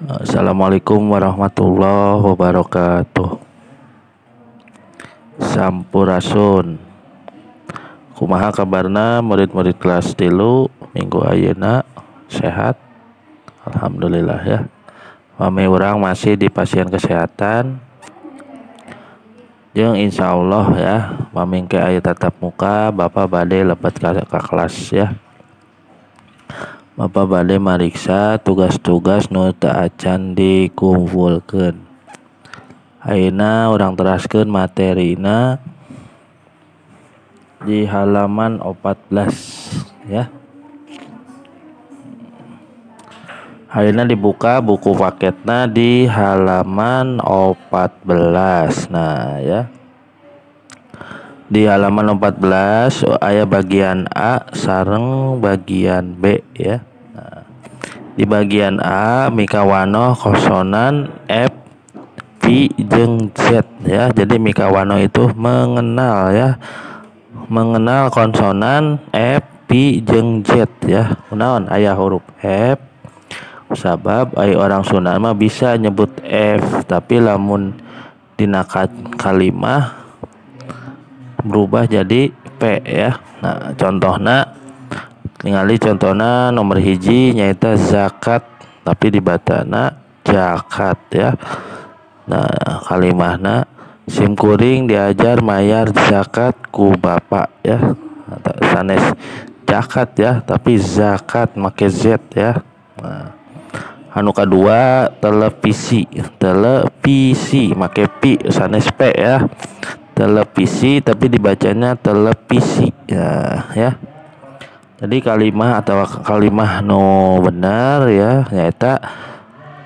Assalamualaikum warahmatullahi wabarakatuh. Sampurasun. Kumaha kabarna murid-murid kelas 3 minggu ayeuna sehat? Alhamdulillah ya. Mami urang masih di pasien kesehatan. Jeung insyaallah ya, mamingke aya tatap muka, Bapak bade lepet ka kelas ya. Bapak bade mariksa tugas-tugas nu teu acan dikumpulkeun. Ayeuna urang teraskeun materina di halaman 14 ya. Ayeuna dibuka buku paketna di halaman 14. Nah ya. Di halaman 14 aya bagian A sareng bagian B ya. Nah, di bagian A mikawano konsonan F, P, jeung Z ya. Jadi mikawano itu mengenal ya. Mengenal konsonan F, P, jeung Z ya. Kunaon aya huruf F. Sabab aya orang Sunda mah bisa nyebut F, tapi lamun dina kalimah berubah jadi P ya. Nah, contohna ningali contohna nomor hiji nyaita zakat, tapi di batana jakat ya. Nah, kalimahna simkuring diajar mayar zakat ku bapak ya. Sanes jakat ya, tapi zakat make Z ya. Nah, anu kadua televisi make P sanes P ya. Televisi tapi dibacanya televisi ya. Jadi kalimah atau kalimah no benar ya nyata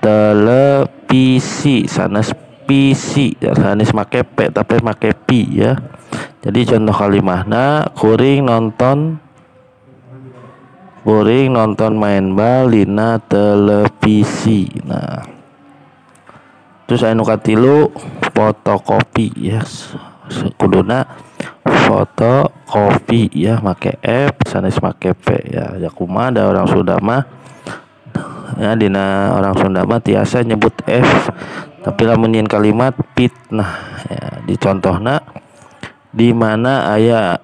televisi sanes PC sanes make P tapi make P ya. Jadi contoh kalimahna kuring nonton main bal dina televisi. Nah, terus anu katilu fotokopi ya. Kuduna fotokopi ya make F sanes make P ya. Ya kumaha da orang Sunda mah ya, dina orang Sunda mah tiasa nyebut F, tapi lamun nyin kalimat fitnah ya. Di contohna di mana aya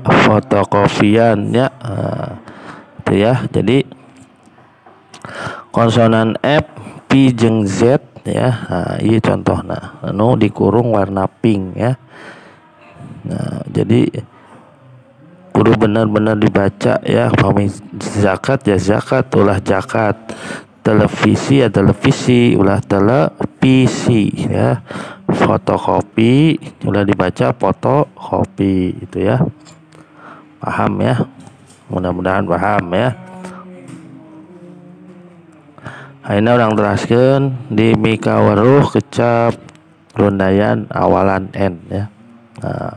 fotokopian ya. Itu ya. Jadi konsonan F, P jeung Z ya. Nah, ieu contohna anu dikurung warna pink ya. Nah, jadi kudu benar-benar dibaca ya. Pami zakat ya zakat, ulah jakat. Televisi ya televisi, ulah televisi ya. Fotokopi ulah dibaca fotokopi itu ya. Paham ya? Mudah-mudahan paham ya. Ayeuna urang teraskeun di mikaweruh kecap rundayan awalan N ya. Nah,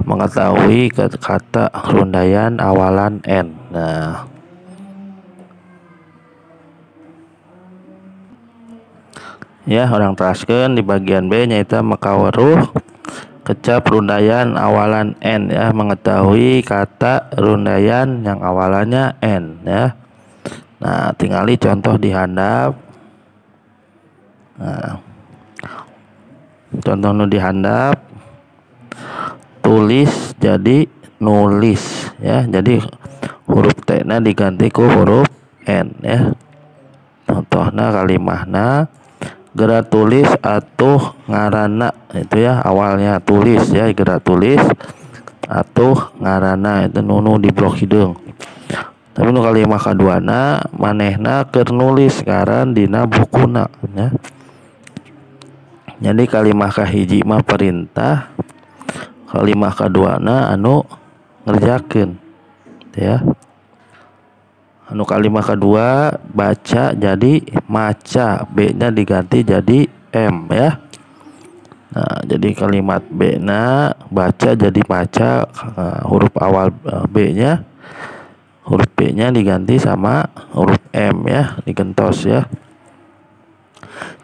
mengetahui kata rundayan awalan N. Nah, ya orang teraskeun di bagian B nyaita makaweruh kecap rundayan awalan N ya. Mengetahui kata rundayan yang awalannya N ya. Nah, tingali contoh di handap. Nah, contoh nu di handap tulis jadi nulis ya. Jadi huruf T na diganti ku huruf N ya. Contohna kalimahna geura tulis atuh ngaranna itu ya. Awalnya tulis ya, geura tulis atuh ngaranna itu nu di blok hideung. Tapi nu kalimah kaduana manehna keur nulis ngaran dina bukuna ya. Jadi kalimah kahiji mah perintah, kalimah kaduana anu ngerjakeun ya. Anu kalimah kedua baca jadi maca, B-nya diganti jadi M ya. Nah, jadi kalimat B-nya baca jadi maca, huruf awal B-nya, huruf B-nya diganti sama huruf M ya, digentos ya.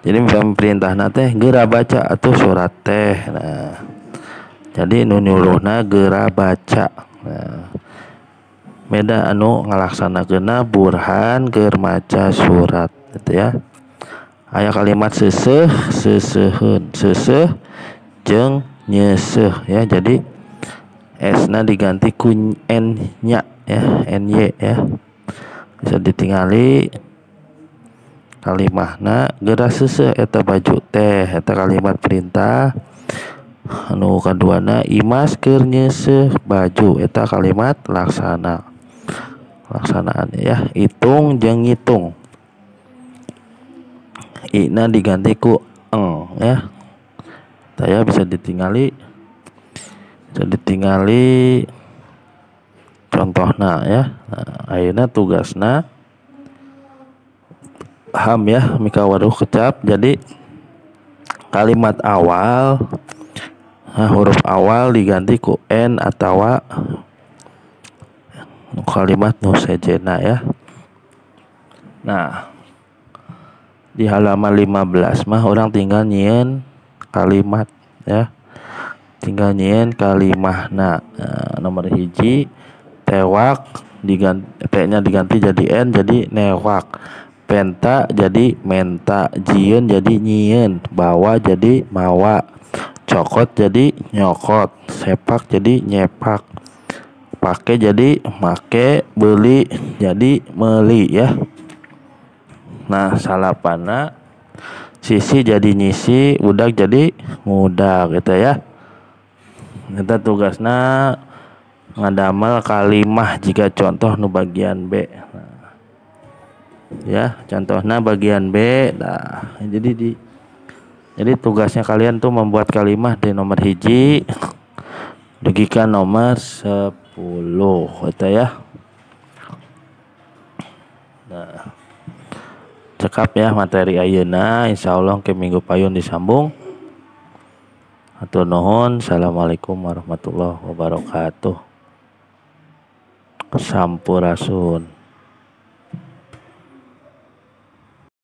Jadi perintahna teh geura baca atuh surat teh. Nah, jadi nu nyuruhna geura baca. Nah, beda anu ngalaksanakeunna Burhan keur maca surat gitu ya. Aya kalimat seuseuh, seuseuheun, seuseuh jeung nyeuseuh ya. Jadi S-na diganti ku N-nya ya, NY ya. Bisa ditingali kalimahna geura seuseuh eta baju teh, eta kalimat perintah. Anu kaduana Imas keur nyeuseuh baju, eta kalimat laksanaan ya. Hitung jeung ngitung, I-na diganti ku eng ya. Saya bisa ditingali contohna ya. Ayeuna tugasna ham ya, mika waduh kecap. Jadi kalimat awal, huruf awal diganti ku N atawa kalimat nu sejena ya. Nah, di halaman 15 mah orang tinggal nyieun kalimat ya. Tinggal nyieun kalimahna. Nomor hiji tewak T-nya diganti jadi N jadi newak. Penta jadi menta, jieun jadi nyieun, bawa jadi mawa, cokot jadi nyokot, sepak jadi nyepak, pake jadi make, beli jadi meli ya. Nah, salapana sisi jadi nyisi, udag jadi ngudag gitu ya. Kita tugasna ngadamel kalimah jika contoh nu bagian B. Nah, ya, contohnya bagian B. Nah, jadi tugasnya kalian tuh membuat kalimah di nomor hiji dugikan nomor 10 gitu ya. Nah, cekap ya materi ayeuna, insyaallah ke minggu payun disambung. Hatur nuhun. Assalamualaikum warahmatullahi wabarakatuh. Sampurasun.